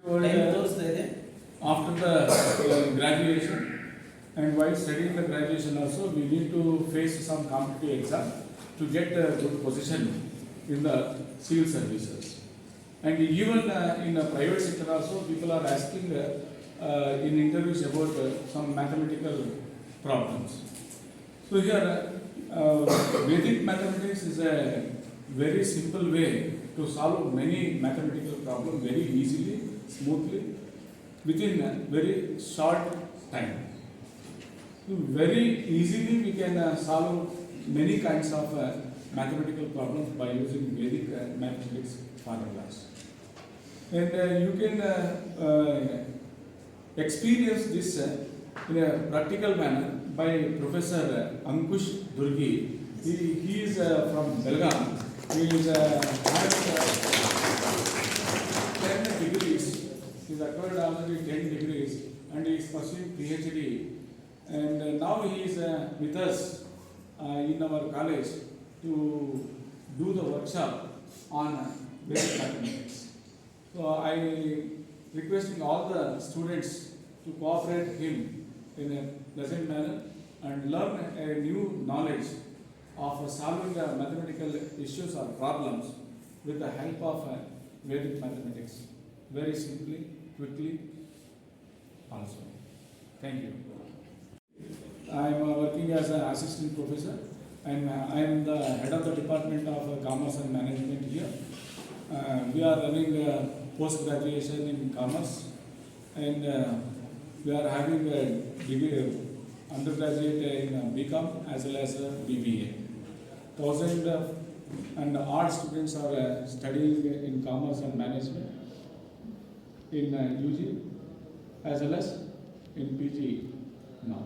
After the graduation and while studying the graduation also, we need to face some competitive exam to get a good position in the civil services. And even in the private sector also, people are asking in interviews about some mathematical problems. So here, Vedic mathematics is a very simple way to solve many mathematical problems very easily, smoothly, within a very short time. So very easily we can solve many kinds of mathematical problems by using Vedic mathematics formulas. And you can experience this in a practical manner by Professor Ankush Durgi. He is from Belgaum. He is has 10 degrees. He has acquired already 10 degrees and he is pursuing PhD. And now he is with us in our college to do the workshop on basic mathematics. So I requesting all the students to cooperate him in a pleasant manner and learn a new knowledge of solving the mathematical issues or problems with the help of Vedic mathematics. Very simply, quickly also. Thank you. I am working as an assistant professor and I am the head of the Department of Commerce and Management here. We are running post-graduation in Commerce and we are having a degree, undergraduate in BCom as well as BBA. 1,000 and odd students are studying in Commerce and Management in UG as well as in PG now.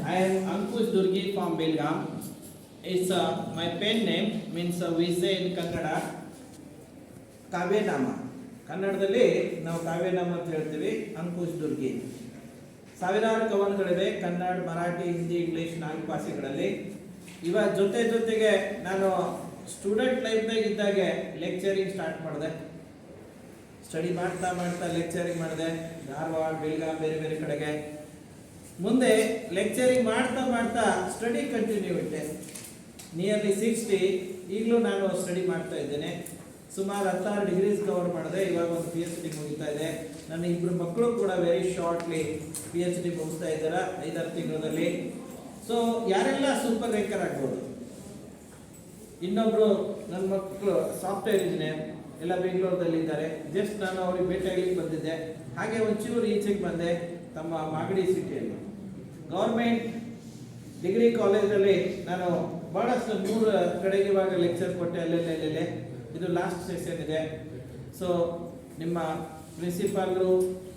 I am Ankush Durgi from Belgaum. It's my pen name means we say in Kannada ಕಾವ್ಯನಾಮ ಕನ್ನಡದಲ್ಲಿ ನಾವು ಕಾವ್ಯನಾಮ ಅಂತ ಹೇಳ್ತೀವಿ. ಅಂಕುಶ್ ದುರ್ಗಿ ಸಾವಿರಾರು ಕವನಗಳಿವೆ Kannada, Marathi, Hindi, English 4 ಭಾಷೆಗಳಲ್ಲಿ. ಇವಾಗ ಜೊತೆಗೆ ನಾನು student ಲೈಫ್ನಾಗ ಇದ್ದಾಗ ಲೆಕ್ಚರಿಂಗ್ ಸ್ಟಾರ್ಟ್ ಮಾಡಿದೆ. ಸ್ಟಡಿ ಮಾಡ್ತಾ ಲೆಕ್ಚರಿಂಗ್ ಮಾಡಿದೆ ಧಾರವಾಡ, ಬೆಳಗಾಂ, ಬೇರೆ ಕಡೆಗೆ. ಮುಂದೆ ಲೆಕ್ಚರಿಂಗ್ ಮಾಡ್ತಾ ಸ್ಟಡಿ ಕಂಟಿನ್ಯೂ ಇಟ್ಟೆ. ನಿಯರ್ಲಿ 60 ಈಗಲೂ ನಾನು ಸ್ಟಡಿ ಮಾಡ್ತಾ ಇದ್ದೇನೆ. ಸುಮಾರು 16 ಡಿಗ್ರೀಸ್ ಕವರ್ ಮಾಡಿದೆ. ಇವಾಗ ಒಂದು PhD ಮುಗಿತಾ ಇದೆ. ನನ್ನ 2 ಮಕ್ಕಳು ಕೂಡ ವೆರಿ ಶಾರ್ಟ್ಲಿ PhD ಮುಗಿಸ್ತಾ ಇದ್ದಾರೆ 5-6 ತಿಂಗಳಲ್ಲಿ. ಸೊ ಯಾರೆಲ್ಲ ಸೂಪರ್ ರ್ಯಾಂಕರ್ ಆಗ್ಬೋದು. ಇನ್ನೊಬ್ರು ನನ್ನ ಮಕ್ಕಳು ಸಾಫ್ಟ್ವೇರ್ ಇಂಜಿನಿಯರ್ ಎಲ್ಲ ಬೆಂಗಳೂರಲ್ಲಿ ಇದ್ದಾರೆ. ಜಸ್ಟ್ ನಾನು ಅವ್ರಿಗೆ ಭೇಟಿಯಾಗಲಿಕ್ಕೆ ಬಂದಿದ್ದೆ. ಹಾಗೆ ಒಂಚೂರು ಈಚೆಗೆ ಬಂದೆ ತಮ್ಮ ಮಾಗಡಿ ಸಿಟಿಯಲ್ಲಿ ಗೌರ್ಮೆಂಟ್ ಡಿಗ್ರಿ ಕಾಲೇಜಲ್ಲಿ ನಾನು ಬಹಳಷ್ಟು 3 ಕಡೆಗೆ ಇವಾಗ ಲೆಕ್ಚರ್ ಕೊಟ್ಟೆ ಅಲ್ಲೆಲ್ಲೆಲ್ಲೆಲ್ಲೆ. ಇದು ಲಾಸ್ಟ್ ಸೆಷನ್ ಇದೆ. ಸೊ ನಿಮ್ಮ ಪ್ರಿನ್ಸಿಪಾಲ್ರು,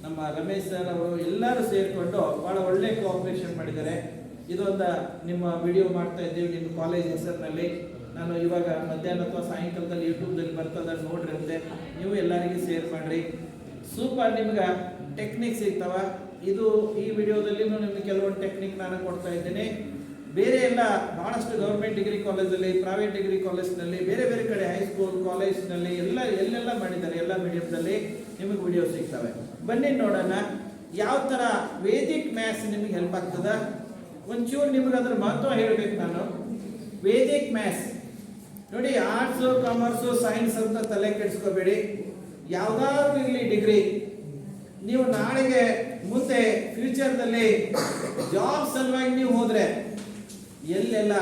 ನಮ್ಮ ರಮೇಶ್ ಸರ್ ಅವರು ಎಲ್ಲರೂ ಸೇರಿಕೊಂಡು ಭಾಳ ಒಳ್ಳೆ ಕೋಆಪರೇಷನ್ ಮಾಡಿದ್ದಾರೆ. ಇದೊಂದು ನಿಮ್ಮ ವಿಡಿಯೋ ಮಾಡ್ತಾ ಇದ್ದೀವಿ ನಿಮ್ಮ ಕಾಲೇಜ್ ಹೆಸರಿನಲ್ಲಿ. ನಾನು ಇವಾಗ ಮಧ್ಯಾಹ್ನ ಅಥವಾ ಸಾಯಂಕಾಲದಲ್ಲಿ ಯೂಟ್ಯೂಬ್ದಲ್ಲಿ ಬರ್ತದೆ ನೋಡ್ರಿ ಅಂತೆ. ನೀವು ಎಲ್ಲರಿಗೂ ಶೇರ್ ಮಾಡಿರಿ. ಸೂಪರ್ ನಿಮ್ಗೆ ಟೆಕ್ನಿಕ್ ಸಿಗ್ತಾವ. ಇದು ಈ ವಿಡಿಯೋದಲ್ಲಿ ನಿಮಗೆ ಕೆಲವೊಂದು ಟೆಕ್ನಿಕ್ ನಾನು ಕೊಡ್ತಾ ಇದ್ದೇನೆ. ಬೇರೆ ಎಲ್ಲ ಬಹಳಷ್ಟು ಗೌರ್ಮೆಂಟ್ ಡಿಗ್ರಿ ಕಾಲೇಜಲ್ಲಿ, ಪ್ರೈವೇಟ್ ಡಿಗ್ರಿ ಕಾಲೇಜ್ನಲ್ಲಿ, ಬೇರೆ ಕಡೆ ಹೈಸ್ಕೂಲ್, ಕಾಲೇಜ್ನಲ್ಲಿ ಎಲ್ಲೆಲ್ಲ ಮಾಡಿದ್ದಾರೆ. ಎಲ್ಲ ಮೀಡಿಯಮ್ದಲ್ಲಿ ನಿಮಗೆ ವಿಡಿಯೋ ಸಿಗ್ತವೆ. ಬನ್ನಿ ನೋಡೋಣ ಯಾವ ಥರ ವೇದಿಕ್ ಮ್ಯಾಥ್ಸ್ ನಿಮಗೆ ಹೆಲ್ಪ್ ಆಗ್ತದ. ಒಂಚೂರು ನಿಮಗೆ ಅದ್ರ ಮಹತ್ವ ಹೇಳಬೇಕು ನಾನು. ವೇದಿಕ್ ಮ್ಯಾಥ್ಸ್ ನೋಡಿ, ಆರ್ಟ್ಸು, ಕಾಮರ್ಸು, ಸೈನ್ಸ್ ಅಂತ ತಲೆ ಕೆಡಿಸ್ಕೋಬೇಡಿ. ಯಾವುದಾದ್ರೂ ಇರಲಿ ಡಿಗ್ರಿ, ನೀವು ನಾಳೆಗೆ ಮುಂದೆ ಫ್ಯೂಚರ್ದಲ್ಲಿ ಜಾಬ್ ಸಲುವಾಗಿ ನೀವು ಹೋದರೆ ಎಲ್ಲೆಲ್ಲ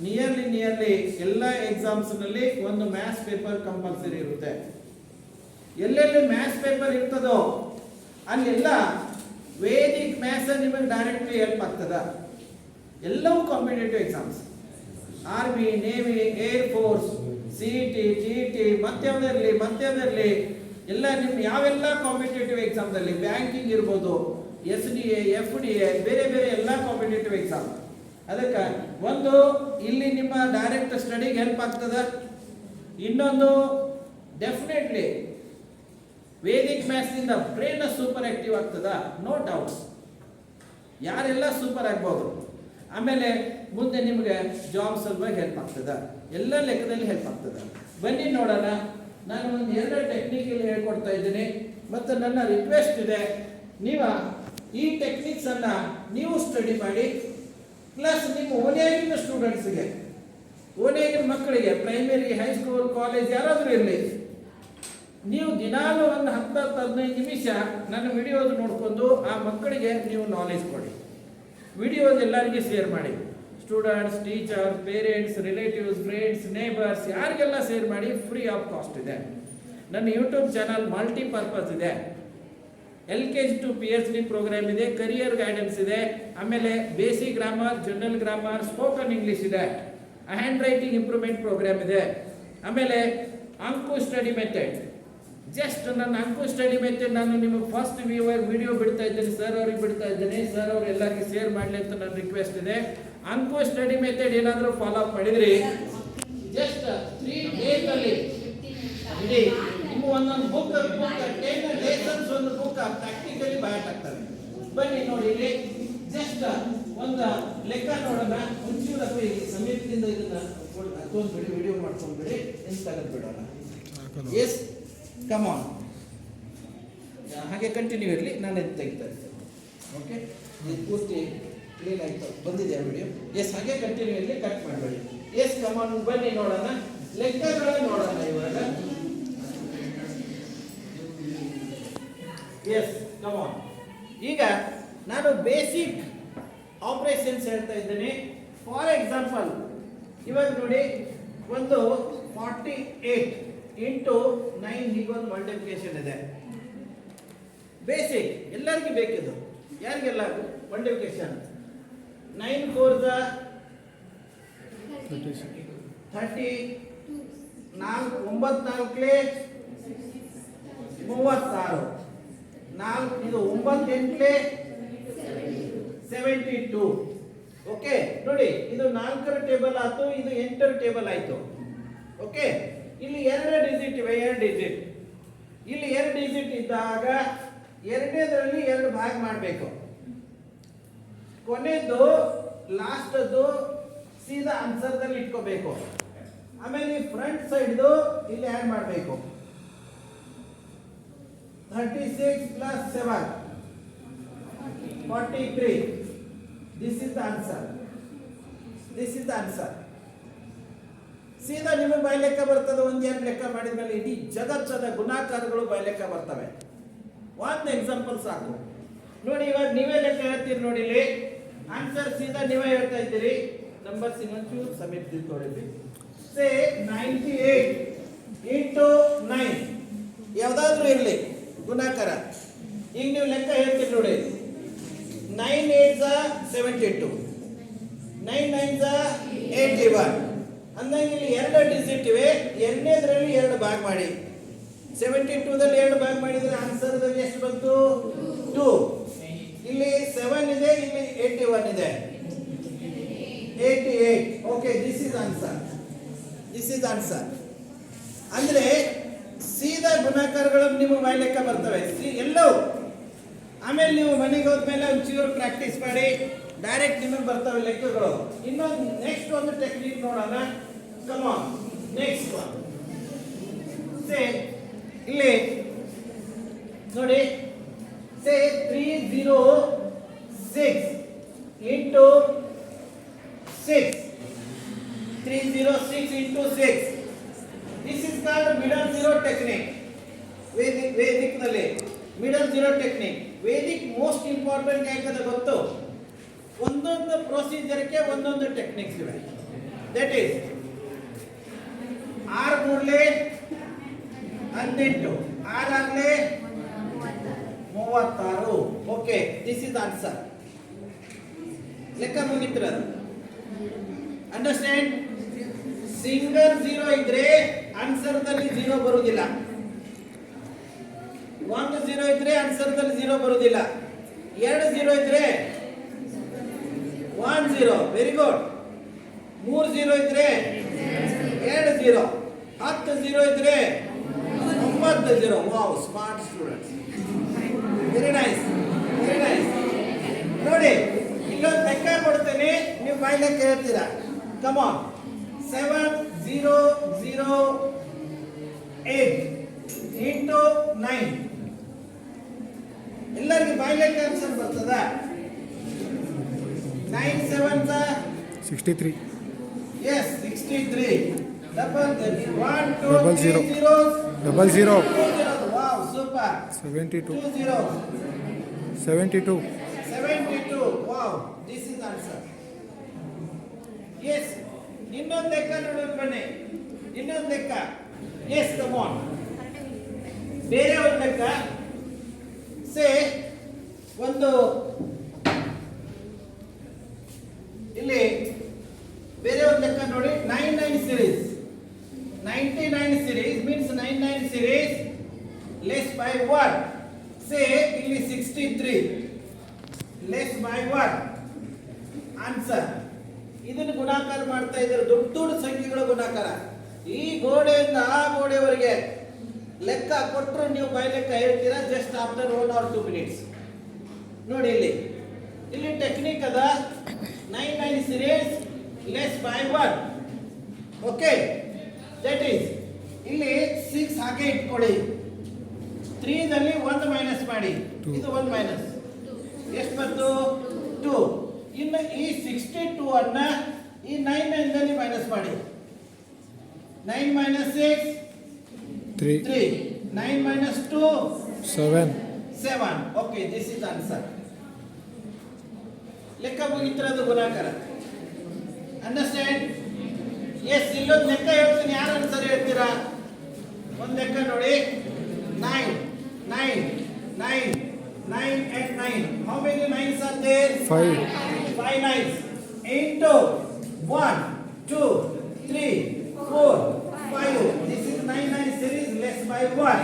ನಿಯರ್ಲಿ ಎಲ್ಲ ಎಕ್ಸಾಮ್ಸ್ನಲ್ಲಿ ಒಂದು ಮ್ಯಾಥ್ಸ್ ಪೇಪರ್ ಕಂಪಲ್ಸರಿ ಇರುತ್ತೆ. ಎಲ್ಲೆಲ್ಲಿ ಮ್ಯಾಥ್ಸ್ ಪೇಪರ್ ಇರ್ತದೋ ಅಲ್ಲೆಲ್ಲ ವೇದಿಕ್ ಮ್ಯಾಥ್ಸ್ ನಿಮಗೆ ಡೈರೆಕ್ಟ್ಲಿ ಹೆಲ್ಪ್ ಆಗ್ತದ. ಎಲ್ಲವೂ competitive exams, army, navy, air force, CET, TET, ಮತ್ತೇನಿರಲಿ ಎಲ್ಲ ನಿಮ್ಗೆ ಯಾವೆಲ್ಲ ಕಾಂಪಿಟೇಟಿವ್ ಎಕ್ಸಾಮ್ದಲ್ಲಿ ಬ್ಯಾಂಕಿಂಗ್ ಇರ್ಬೋದು, SDA, FDA, ಬೇರೆ ಎಲ್ಲ ಕಾಂಪಿಟೇಟಿವ್ ಎಕ್ಸಾಮ್. ಅದಕ್ಕೆ ಒಂದು ಇಲ್ಲಿ ನಿಮ್ಮ ಡೈರೆಕ್ಟ್ ಸ್ಟಡಿಗೆ ಹೆಲ್ಪ್ ಆಗ್ತದ. ಇನ್ನೊಂದು ಡೆಫಿನೆಟ್ಲಿ ವೇದಿಕ್ ಮ್ಯಾಥ್ಸ್ ಇಂದ ಬ್ರೈನ್ ಸೂಪರ್ ಆಕ್ಟಿವ್ ಆಗ್ತದ, ನೋ ಡೌಟ್. ಯಾರೆಲ್ಲ ಸೂಪರ್ ಆಗ್ಬೋದು. ಆಮೇಲೆ ಮುಂದೆ ನಿಮಗೆ ಜಾಬ್ ಸಲುವಾಗಿ ಹೆಲ್ಪ್ ಆಗ್ತದ. ಎಲ್ಲ ಲೆಕ್ಕದಲ್ಲಿ ಹೆಲ್ಪ್ ಆಗ್ತದ. ಬನ್ನಿ ನೋಡೋಣ ನಾನು ಒಂದು 2 ಟೆಕ್ನಿಕ್ ಇಲ್ಲಿ ಹೇಳ್ಕೊಡ್ತಾ ಇದ್ದೀನಿ. ಮತ್ತು ನನ್ನ ರಿಕ್ವೆಸ್ಟ್ ಇದೆ, ನೀವು ಈ ಟೆಕ್ನಿಕ್ಸ್ ಅನ್ನ ನೀವು ಸ್ಟಡಿ ಮಾಡಿ, ಪ್ಲಸ್ ನಿಮ್ಮ ಓಣಿಯಾಗಿನ ಸ್ಟೂಡೆಂಟ್ಸ್ಗೆ, ಓಣಿಯಾಗಿನ ಮಕ್ಕಳಿಗೆ, ಪ್ರೈಮರಿ, ಹೈಸ್ಕೂಲ್, ಕಾಲೇಜ್ ಯಾರಾದರೂ ಇರಲಿ, ನೀವು ದಿನಾಲೂ ಒಂದು 10-15 ನಿಮಿಷ ನನ್ನ ವಿಡಿಯೋಸ್ ನೋಡ್ಕೊಂಡು ಆ ಮಕ್ಕಳಿಗೆ ನೀವು ನಾಲೆಜ್ ಕೊಡಿ. ವಿಡಿಯೋಸ್ ಎಲ್ಲರಿಗೂ ಶೇರ್ ಮಾಡಿ. Students, teachers, parents, relatives, friends, neighbours ಯಾರಿಗೆಲ್ಲ ಶೇರ್ ಮಾಡಿ. ಫ್ರೀ ಆಫ್ ಕಾಸ್ಟ್ ಇದೆ. ನನ್ನ ಯೂಟ್ಯೂಬ್ ಚಾನಲ್ ಮಲ್ಟಿಪರ್ಪಸ್ ಇದೆ. LKG to PhD ಪ್ರೋಗ್ರಾಮ್ ಇದೆ, ಕರಿಯರ್ ಗೈಡೆನ್ಸ್ ಇದೆ, ಆಮೇಲೆ basic grammar, general grammar, spoken English ಇದೆ, ಹ್ಯಾಂಡ್ ರೈಟಿಂಗ್ ಇಂಪ್ರೂವ್ಮೆಂಟ್ ಪ್ರೋಗ್ರಾಮ್ ಇದೆ, ಆಮೇಲೆ ಅಂಕುಶ್ ಸ್ಟಡಿ ಮೆಥಡ್. ಜಸ್ಟ್ ನನ್ನ ಅಂಕುಶ್ ಸ್ಟಡಿ ಮೆಥಡ್ ನಾನು ನಿಮಗೆ ಫಸ್ಟ್ ವಿಡಿಯೋ ಬಿಡ್ತಾ ಇದ್ದೇನೆ, ಸರ್ ಅವ್ರಿಗೆ ಬಿಡ್ತಾ ಇದ್ದೇನೆ, ಸರ್ ಅವ್ರು ಎಲ್ಲರಿಗೂ ಶೇರ್ ಮಾಡಲಿ ಅಂತ ನನ್ನ ರಿಕ್ವೆಸ್ಟ್ ಇದೆ. ಅಂಕುಶ್ ಸ್ಟಡಿ ಮೆಥಡ್ ಏನಾದರೂ ಫಾಲೋ ಅಪ್ ಮಾಡಿದ್ರಿ, ಜಸ್ಟ್ 3 days ಅಲ್ಲಿ ಇಡೀ ನಿಮ್ಮ ಒಂದೊಂದು ಬುಕ್ 10 ಲೆಸನ್ಸ್ ಒಂದು ಬುಕ್ ಪ್ರಾಕ್ಟಿಕಲಿ ಬ್ಯಾಟ್ ಆಗ್ತದೆ. ಬನ್ನಿ ನೋಡಿ, ಇಲ್ಲಿ ಜಸ್ಟ್ ಒಂದು ಲೆಕ್ಕ ನೋಡೋಣ. ಮುಂಚೂರಪ್ಪ ಇಲ್ಲಿ ಸಮೀಪದಿಂದ ಇದನ್ನ ತೋರಿಸ್ಬಿಡಿ, ವಿಡಿಯೋ ಮಾಡ್ಕೊಂಡ್ಬಿಡಿ, ಎಂದು ತೆಗೆದು ಬಿಡೋಣ. ಎಸ್, ಕಮ್ ಆನ್, ಹಾಗೆ ಕಂಟಿನ್ಯೂ ಇರಲಿ, ನಾನು ಇದು ತೆಗಿತಾ ಇರ್ತೇನೆ. ಓಕೆ, ಇದು ಪೂರ್ತಿ ಕ್ಲೀನ್ ಆಯ್ತು, ಬಂದಿದೆಯಾ ವಿಡಿಯೋ? ಎಸ್, ಹಾಗೆ ಕಂಟಿನ್ಯೂ ಇರಲಿ, ಕಟ್ ಮಾಡಬೇಡಿ. ಎಸ್, ಕಮ್ ಆನ್, ಬನ್ನಿ ನೋಡೋಣ, ಲೆಕ್ಕಗಳ ನೋಡೋಣ ಇವಾಗ. Yes, come on. ಈಗ ನಾನು ಬೇಸಿಕ್ ಆಪರೇಷನ್ಸ್ ಹೇಳ್ತಾ ಇದ್ದೇನೆ. ಫಾರ್ ಎಕ್ಸಾಂಪಲ್, ಇವಾಗ ನೋಡಿ, ಒಂದು 48 ಇಂಟು 9 ಹೀಗೊಂದು ಮಲ್ಟಿಪ್ಲಿಕೇಶನ್ ಇದೆ. ಬೇಸಿಕ್ ಎಲ್ಲರಿಗೂ ಬೇಕಿದು, ಯಾರಿಗೆಲ್ಲ ಮಲ್ಟಿಪ್ಲಿಕೇಶನ್. 9 4 30, 9 4 36, 4 ಇದು 9 8 72. ಓಕೆ, ನೋಡಿ, ಇದು 4ರ ಟೇಬಲ್ ಆಯ್ತು, ಇದು 8ರ ಟೇಬಲ್ ಆಯ್ತು. ಓಕೆ, ಇಲ್ಲಿ 2 ಡಿಜಿಟ್ ಇವೆ, 2 ಡಿಜಿಟ್. ಇಲ್ಲಿ 2 ಡಿಜಿಟ್ ಇದ್ದಾಗ ಎರಡನೇದರಲ್ಲಿ 2 ಭಾಗ ಮಾಡಬೇಕು. ಕೊನೆದು ಲಾಸ್ಟದ್ದು ಸೀದಾ ಆನ್ಸರ್ದಲ್ಲಿ ಇಟ್ಕೋಬೇಕು. ಆಮೇಲೆ ಫ್ರಂಟ್ ಸೈಡ್ದು ಇಲ್ಲಿ ಆ್ಯಡ್ ಮಾಡಬೇಕು. 36 plus 7 43. This is the answer. This is the answer. ಸೀದಾ ನಿಮಗೆ ಬಾಯಿ ಲೆಕ್ಕ ಬರ್ತದೆ. 1-2 ಲೆಕ್ಕ ಮಾಡಿದ್ಮೇಲೆ ಇಡೀ ಜಗತ್ತದ ಗುಣಾಕಾರಗಳು ಬಾಯಿ ಲೆಕ್ಕ ಬರ್ತವೆ. ಒಂದು ಎಕ್ಸಾಂಪಲ್ ಸಾಕು ನೋಡಿ. ಇವಾಗ ನೀವೇ ಲೆಕ್ಕ ಹೇಳ್ತೀರಿ ನೋಡಿ, ಇಲ್ಲಿ ಆನ್ಸರ್ ಸೀದಾ ನೀವೇ ಹೇಳ್ತಾ ಇದ್ದೀರಿ. ನಂಬರ್ಸ್ ಇನ್ನೊಂಚೂರು ಸಮೀಪ ತೊಳಿದ್ವಿ. ಸೇ 98 ಇಂಟು 9 ಯಾವುದಾದ್ರೂ ಇರಲಿ ಗುಣಾಕಾರ. ಈಗ ನೀವು ಲೆಕ್ಕ ಹೇಳ್ತೀರಿ ನೋಡಿ, 9 8 72, 9 9 81. ಅಂದಂಗೆ ಇಲ್ಲಿ 2 ಡಿಜಿಟ್ ಇವೆ. ಎರಡನೇದರಲ್ಲಿ 2 ಭಾಗ ಮಾಡಿ. 72ದಲ್ಲಿ 2 ಭಾಗ ಮಾಡಿದ್ರೆ ಆನ್ಸರ್ದಲ್ಲಿ ಎಷ್ಟು ಬಂತು? 2. ಇಲ್ಲಿ 7 ಇದೆ, ಇಲ್ಲಿ 81 ಇದೆ, 88. Okay, this is answer. This is answer. ಅಂದ್ರೆ ಸೀದಾ ಗುಣಾಕಾರಗಳು ನಿಮ್ಮ ಬಾಯಿ ಲೆಕ್ಕ ಬರ್ತವೆ ಎಲ್ಲವೂ. ಆಮೇಲೆ ನೀವು ಮನೆಗೆ ಹೋದ್ಮೇಲೆ ಒಂಚೂರು ಪ್ರಾಕ್ಟೀಸ್ ಮಾಡಿ, ಡೈರೆಕ್ಟ್ ನಿಮಗೆ ಬರ್ತವೆ ಲೆಕ್ಕಗಳು. ಇನ್ನೊಂದು ನೆಕ್ಸ್ಟ್ ಒಂದು ಟೆಕ್ನಿಕ್ ನೋಡೋಣ. Come on, next one. Say ಇಲ್ಲಿ ನೋಡಿ, say 306 into 6, 306 into 6. This is called middle zero technique. Vedic ನಲ್ಲಿ middle zero technique. Vedic most important ಯಾಕಂದ್ರೆ ಗೊತ್ತು, ಒಂದೊಂದು ಪ್ರೊಸೀಜರ್ಗೆ ಒಂದೊಂದು ಟೆಕ್ನಿಕ್ಸ್ ಇವೆ. That is 6 3 18, 6 36. Okay, this is answer. ಲೆಕ್ಕ ಮುಗಿತ್ರ. ಅಂಡರ್ಸ್ಟ್ಯಾಂಡ್? ಸಿಂಗಲ್ 0 ಇದ್ರೆ ಆನ್ಸರ್ದಲ್ಲಿ 0 ಬರುವುದಿಲ್ಲ. 1 0 ಇದ್ರೆ ಆನ್ಸರ್ದಲ್ಲಿ 0 ಬರುವುದಿಲ್ಲ. 2 0 ಇದ್ರೆ 1 0. Very good. 3 0 ಇದ್ರೆ 2 0. 10 0 ಇದ್ರೆ 9 0. Wow, smart students. Very nice, very nice. ನೋಡಿ, ಇಲ್ಲೊಂದು ಲೆಕ್ಕ ಕೊಡ್ತೇನೆ, ನೀವು ಬಾಯಿ ಲೆಕ್ಕ ಹೇಳ್ತೀರಾ. Come on. 7 0 0 8 into 9. ಎಲ್ಲರಿಗೆ ಬಾಯ್ಲೆಟ್ ಆನ್ಸರ್ ಬರ್ತದ? 9 7 63. Yes, 63. Double that. 1 2 Double 3 zero. zeros. Double zero. 2 zeros. Wow, super. 72. 2 zeros. 72. 72. Wow, this is answer. Yes. ಇನ್ನೊಂದು ಲೆಕ್ಕ ನೋಡೋಣ ಬನ್ನಿ. ಇನ್ನೊಂದು ಲೆಕ್ಕ. Yes, come on. ಬೇರೆ ಒಂದು ಲೆಕ್ಕ. Say ಒಂದು ಇಲ್ಲಿ ಬೇರೆ ಒಂದು ಲೆಕ್ಕ ನೋಡಿ. 99 series. 99 series means 99 series less by what? Say ಇಲ್ಲಿ 63 less by what? Answer. ಇದನ್ನು ಗುಣಾಕಾರ ಮಾಡ್ತಾ ಇದ್ದಾರೆ. ದೊಡ್ಡ ದೊಡ್ಡ ಸಂಖ್ಯೆಗಳ ಗುಣಾಕಾರ. ಈ ಗೋಡೆಯಿಂದ ಆ ಗೋಡೆವರೆಗೆ ಲೆಕ್ಕ ಕೊಟ್ಟರು ನೀವು ಬೈ ಲೆಕ್ಕ ಹೇಳ್ತೀರಾ ಜಸ್ಟ್ ಆಫ್ಟರ್ 1 or 2 minutes. ನೋಡಿ ಇಲ್ಲಿ ಟೆಕ್ನಿಕ್ ಅದ. 99 series less by 1. Okay, that is ಇಲ್ಲಿ 6 ಹಾಗೆ ಇಟ್ಕೊಳ್ಳಿ. 3 ದಲ್ಲಿ 1 ಮೈನಸ್ ಮಾಡಿ. ಇದು 1 ಮೈನಸ್ ಎಷ್ಟು ಬಂತು? 2. ಇನ್ನು ಈ 62 ಅನ್ನ ಈ 99 ದಲ್ಲಿ ಮೈನಸ್ ಮಾಡಿ. 9 minus 6 3. 3. 9 minus 2 7. 7. Okay, this is answer. ಲೆಕ್ಕ ಮುಗಿತಿರೋದು ಗುಣಾಕಾರ. ಅಂಡರ್ಸ್ಟ್ಯಾಂಡ್? ಎಸ್, ಇಲ್ಲೊಂದು ಲೆಕ್ಕ ಹೇಳ್ತೀನಿ, ಯಾರು ಆನ್ಸರ್ ಹೇಳ್ತೀರಾ? ಒಂದು ಲೆಕ್ಕ ನೋಡಿ. 9 9 9 9 and 9. How many 9s are there? 5. 5 9s into 1 2 3 4 5. This is 99 series less by 1.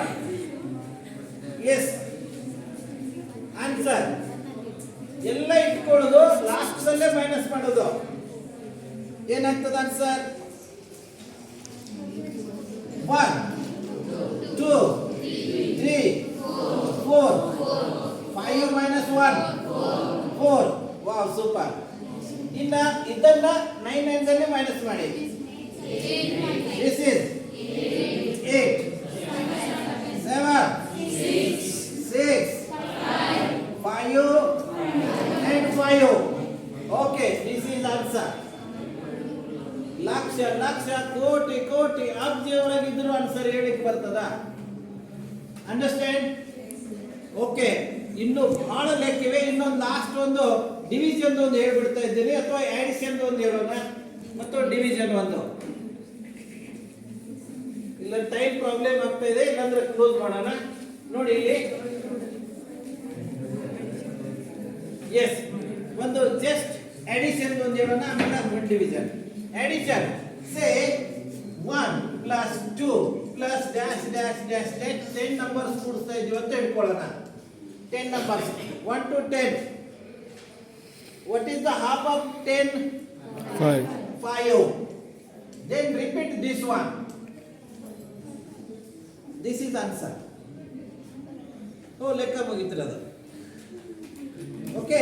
Yes, answer. ಎಲ್ಲ ಇಟ್ಕೊಳ್ಳೋದು, ಲಾಸ್ಟ್ ಅಲ್ಲೇ ಮೈನಸ್ ಮಾಡೋದು. ಏನಾಗ್ತದೆ ಆನ್ಸರ್? 1 2 3 4 5 minus 1 4. Wow, super. ಇನ್ನ ಇದನ್ನ 99 ದಲ್ಲಿ ಮೈನಸ್ ಮಾಡಿ. This is 8 7 6 5 and 5. Okay, this is answer. Lakh lakh ಕೋಟಿ ಕೋಟಿ ಅಬ್ಜಿ ಒಳಗಿದ್ರು ಆನ್ಸರ್ ಹೇಳಿಕ್ ಬರ್ತದ? ಅಂಡರ್ಸ್ಟ್ಯಾಂಡ್? ಓಕೆ, ಇನ್ನು ಬಹಳ ಲೆಕ್ಕಿವೆ. ಇನ್ನೊಂದು ಲಾಸ್ಟ್ ಒಂದು ಡಿವಿಷನ್ ಒಂದು ಹೇಳ್ಬಿಡ್ತಾ ಇದ್ದೀನಿ, ಅಥವಾ ಆಡಿಷನ್ ಒಂದು ಹೇಳೋಣ ಮತ್ತು ಡಿವಿಷನ್ ಒಂದು. ಇಲ್ಲ ಟೈಮ್ ಪ್ರಾಬ್ಲಮ್ ಆಗ್ತಾ ಇದೆ, ಇಲ್ಲಾಂದ್ರೆ ಕ್ಲೋಸ್ ಮಾಡೋಣ. ನೋಡಿ ಇಲ್ಲಿ ಎಸ್, ಒಂದು ಜಸ್ಟ್ ಅಡಿಷನ್ ಒಂದು ಹೇಳೋಣ, ಆಮೇಲೆ ಒಂದು division. Addition, say 1 plus 2 plus dash dash dash 10 numbers ಕೂಡಿಸ್ತಾ ಇದೀವಿ ಅಂತ ಇಟ್ಕೊಳ್ಳೋಣ. 10 numbers 1 to 10. What is the half of 10? 5. 5. Then repeat this one. This is answer. ಲೆಕ್ಕ ಮುಗಿತಿರೋದು. ಓಕೆ,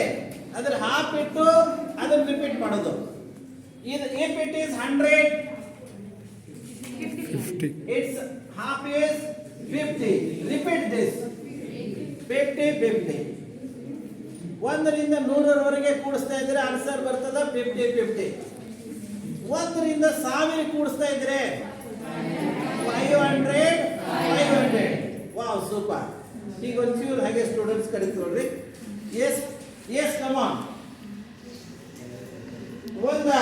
ಅದರ ಹಾಫ್ ಇಟ್ಟು ಅದನ್ನ ರಿಪೀಟ್ ಮಾಡೋದು. If it is 100, 50. its half is 50. Repeat this. 50 50. 1 ರಿಂದ 100 ವರೆಗೆ ಕೂಡಿಸ್ತಾ ಇದ್ರೆ ಆನ್ಸರ್ ಬರ್ತದ 50 50. 1 ರಿಂದ 1000 ಕೂಡಿಸ್ತಾ ಇದ್ರೆ 500 500. Wow, super. ಈಗ ಒಂಚೂರು ಹಾಗೆ ಸ್ಟೂಡೆಂಟ್ಸ್ ಕಡೆ ನೋಡ್ರಿ. Yes yes, come on. 1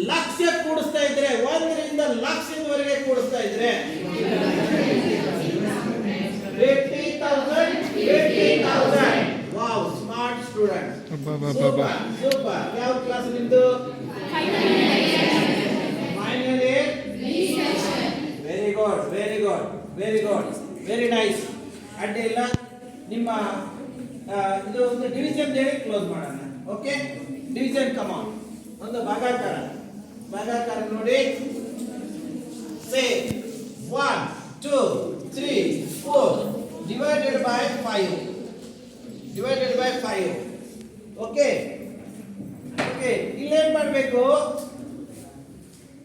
lakh ಕೂಡಿಸ್ತಾ ಇದ್ರೆ, 1 ರಿಂದ ಲಕ್ಷದವರೆಗೆ ಕೂಡಿಸ್ತಾ ಇದ್ರೆ 50,000 50,000. Wow, smart student. Super super. ಯಾವ ಕ್ಲಾಸ್ ನಿಮ್ದು? Final year. Very good very good very good very nice. ಅಡ್ಡಿ ಇಲ್ಲ. ನಿಮ್ಮ ಇದು ಒಂದು ಡಿವಿಷನ್ ಹೇಳಿ ಕ್ಲೋಸ್ ಮಾಡೋಣ. Okay, division come on. ಒಂದು ಭಾಗಾಕಾರ. ಭಾಗಾಕಾರ ನೋಡಿ. Say 1 2 3 4 divided by 5. Divided by 5. Okay okay, ಇಲ್ಲಿ ಏನು ಮಾಡಬೇಕು?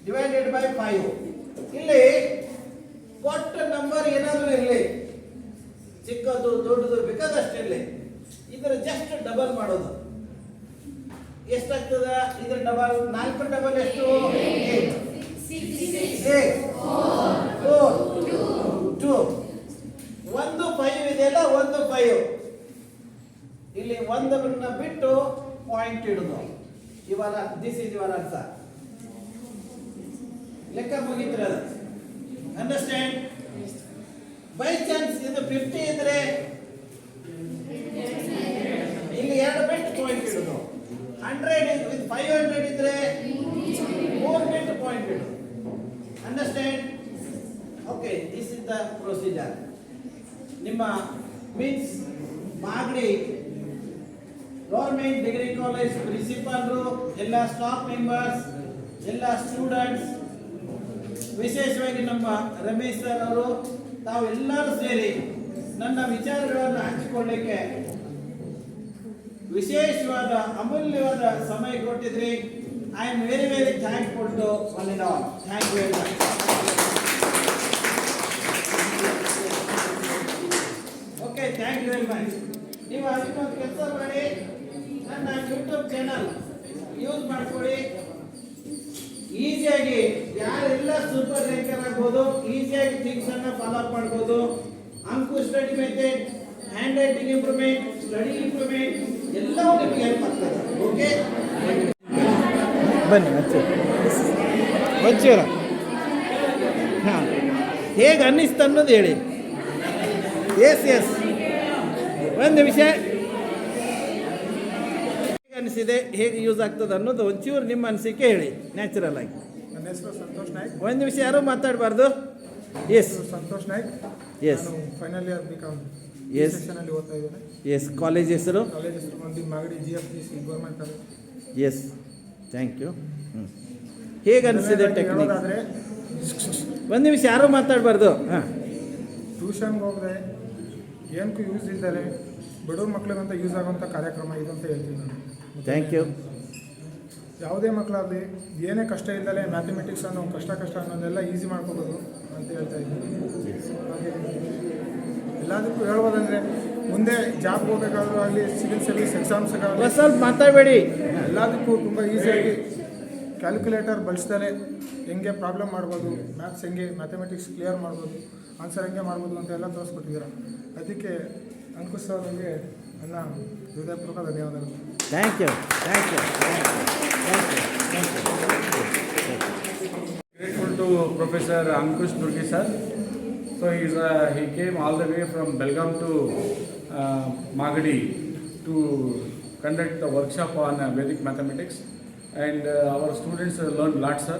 Divided by 5. ಇಲ್ಲಿ ಕೊಟ್ಟ ನಂಬರ್ ಏನಾದರೂ ಇರಲಿ, ಚಿಕ್ಕದು ದೊಡ್ಡದು ಬೇಕಾದಷ್ಟಿರಲಿ, ಇದರ ಜಸ್ಟ್ ಡಬಲ್ ಮಾಡೋದು. ಎಷ್ಟಾಗ್ತದ? ಇದ್ರ ಡಬಲ್, 4 ಡಬಲ್ ಎಷ್ಟು? 8. 4 2 ಒಂದು 5 ಇದೆಯಲ್ಲ, ಒಂದು 5 ಇಲ್ಲಿ ಒಂದನ್ನ ಬಿಟ್ಟು ಪಾಯಿಂಟ್ ಇಡುದು. ಇವರ ದಿಸ್ ಇಸ್ ಯುವರ್ ಆನ್ಸರ್. ಲೆಕ್ಕ ಮುಗಿದ್ರೆ ಅದು. ಅಂಡರ್ಸ್ಟ್ಯಾಂಡ್? ಬೈ ಚಾನ್ಸ್ ಇದು 50 ಇದ್ರೆ ಇಲ್ಲಿ 2 ಬಿಟ್ಟು ಪಾಯಿಂಟ್ ಇಡುದು. 100 ವಿತ್ 500 ಇದ್ರೆ 3 ಬಿಟ್ಟು ಪಾಯಿಂಟ್ ಇಡುದು. Understand? Okay, this is the procedure. ನಿಮ್ಮ means Magadi government degree college ಪ್ರಿನ್ಸಿಪಾಲ್ರು, ಎಲ್ಲ ಸ್ಟಾಫ್ ಮೆಂಬರ್ಸ್, ಎಲ್ಲ ಸ್ಟೂಡೆಂಟ್ಸ್, ವಿಶೇಷವಾಗಿ ನಮ್ಮ ರಮೇಶ್ ಸರ್ ಅವರು, ತಾವೆಲ್ಲರೂ ಸೇರಿ ನನ್ನ ವಿಚಾರಗಳನ್ನು ಹಂಚಿಕೊಳ್ಳಿಕ್ಕೆ ವಿಶೇಷವಾದ ಅಮೂಲ್ಯವಾದ ಸಮಯ ಕೊಟ್ಟಿದ್ರಿ. I am very very thankful to one and all. Thank you very much. Okay, thank you very much. ನೀವು ಅದಕ್ಕೊಂದು ಕೆಲಸ ಮಾಡಿ, ನನ್ನ ಯೂಟ್ಯೂಬ್ ಚಾನಲ್ ಯೂಸ್ ಮಾಡ್ಕೊಳ್ಳಿ. ಈಸಿಯಾಗಿ ಯಾರೆಲ್ಲ ಸೂಪರ್ ರ್ಯಾಂಕರ್ ಆಗ್ಬೋದು, ಈಸಿಯಾಗಿ ಥಿಂಗ್ಸ್ ಅನ್ನ ಫಾಲೋ ಅಪ್ ಮಾಡ್ಬೋದು. Ankush study method, handwriting improvement, study improvement ಎಲ್ಲವೂ ನಿಮಗೆ ಹೆಲ್ಪ್ ಆಗ್ತದೆ. ಓಕೆ, ಬನ್ನಿ ಒಂಚೂರ ಹಾಂ, ಹೇಗೆ ಅನ್ನಿಸ್ತು ಅನ್ನೋದು ಹೇಳಿ. ಎಸ್ ಎಸ್, ಒಂದು ವಿಷಯ ಹೇಗೆ ಅನಿಸಿದೆ, ಹೇಗೆ ಯೂಸ್ ಆಗ್ತದೆ ಅನ್ನೋದು ಒಂಚೂರು ನಿಮ್ಮ ಅನಿಸಿಕೆ ಹೇಳಿ, ನ್ಯಾಚುರಲ್ ಆಗಿ. ನನ್ನ ಹೆಸರು ಸಂತೋಷ್ ನಾಯ್ಕ್. ಒಂದು ವಿಷಯ ಯಾರೂ ಮಾತಾಡಬಾರ್ದು. Yes, Santosh Naik. Yes, final year B Com S ಸೆಕ್ಷನಲ್ಲಿ ಓದ್ತಾ ಇದ್ದೇನೆ. ಎಸ್, ಕಾಲೇಜ್ ಹೆಸರು? ಕಾಲೇಜ್ ಹೆಸರು ಬಂದು Magadi GFGC government college. Yes, thank you. ಹೇಗೆ ಅನಿಸಿದೆ ಟೆಕ್ನಿಕ್? ಹೇಳೋದಾದರೆ ಒಂದು ನಿಮಿಷ ಯಾರೂ ಮಾತಾಡಬಾರ್ದು. ಹಾಂ, ಟ್ಯೂಷನ್ಗೆ ಹೋಗದೆ ಏನಕ್ಕೂ ಯೂಸ್ ಇದ್ದಾರೆ, ಬಡವ್ರ ಮಕ್ಳಿಗಂತ ಯೂಸ್ ಆಗುವಂಥ ಕಾರ್ಯಕ್ರಮ ಇದು ಅಂತ ಹೇಳ್ತೀನಿ ನಾನು. Thank you. ಯಾವುದೇ ಮಕ್ಕಳಾಗಲಿ ಏನೇ ಕಷ್ಟ ಇಲ್ಲದೆ ಮ್ಯಾಥಮೆಟಿಕ್ಸ್ ಅನ್ನೋ ಕಷ್ಟ ಅನ್ನೋದೆಲ್ಲ ಈಸಿ ಮಾಡ್ಕೋಬೋದು ಅಂತ ಹೇಳ್ತಾ ಇದ್ದೀನಿ. ಹಾಗೆ ಎಲ್ಲದಕ್ಕೂ ಹೇಳ್ಬೋದಂದರೆ ಮುಂದೆ ಜಾಬ್ ಹೋಗಬೇಕಾದ್ರೂ ಆಗಲಿ, ಸಿವಿಲ್ ಸರ್ವಿಸ್ ಎಕ್ಸಾಮ್ಸ್ಗಾಗಲಿ ಸ್ವಲ್ಪ ಮಾತಾಡಬೇಡಿ. ಎಲ್ಲದಕ್ಕೂ ತುಂಬ ಈಸಿಯಾಗಿ ಕ್ಯಾಲ್ಕುಲೇಟರ್ ಬಳಸ್ದಲೇ ಹೆಂಗೆ ಪ್ರಾಬ್ಲಮ್ ಮಾಡ್ಬೋದು, ಮ್ಯಾಥ್ಸ್ ಹೆಂಗೆ, ಮ್ಯಾಥಮೆಟಿಕ್ಸ್ ಕ್ಲಿಯರ್ ಮಾಡ್ಬೋದು, ಆನ್ಸರ್ ಹೆಂಗೆ ಮಾಡ್ಬೋದು ಅಂತ ಎಲ್ಲ ತೋರಿಸ್ಕೊಟ್ಟಿದ್ದೀರ. ಅದಕ್ಕೆ ಅಂಕುಶ್ ಸರ್ ಅವರಿಗೆ ನನ್ನ ಹೃದಯಪೂರ್ವಕ ಧನ್ಯವಾದಗಳು. Thank you, thank you, Grateful to Professor Ankush Durgi sir. So he came all the way from Belgaum to Magadi to conduct the workshop on Vedic mathematics, and our students learned lots, sir.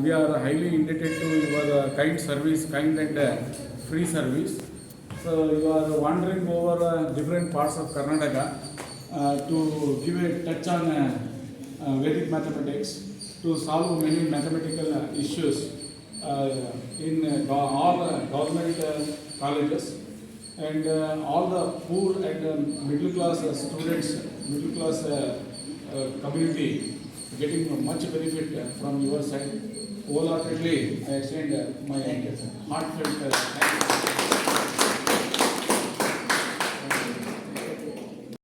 We are highly indebted to your kind service, kind and free service. So you are wandering over different parts of Karnataka to give a touch on Vedic mathematics, to solve many mathematical issues in all government colleges, and all the poor and middle class students, middle class community getting much benefit from your side. Wholeheartedly I extend my heartfelt thanks.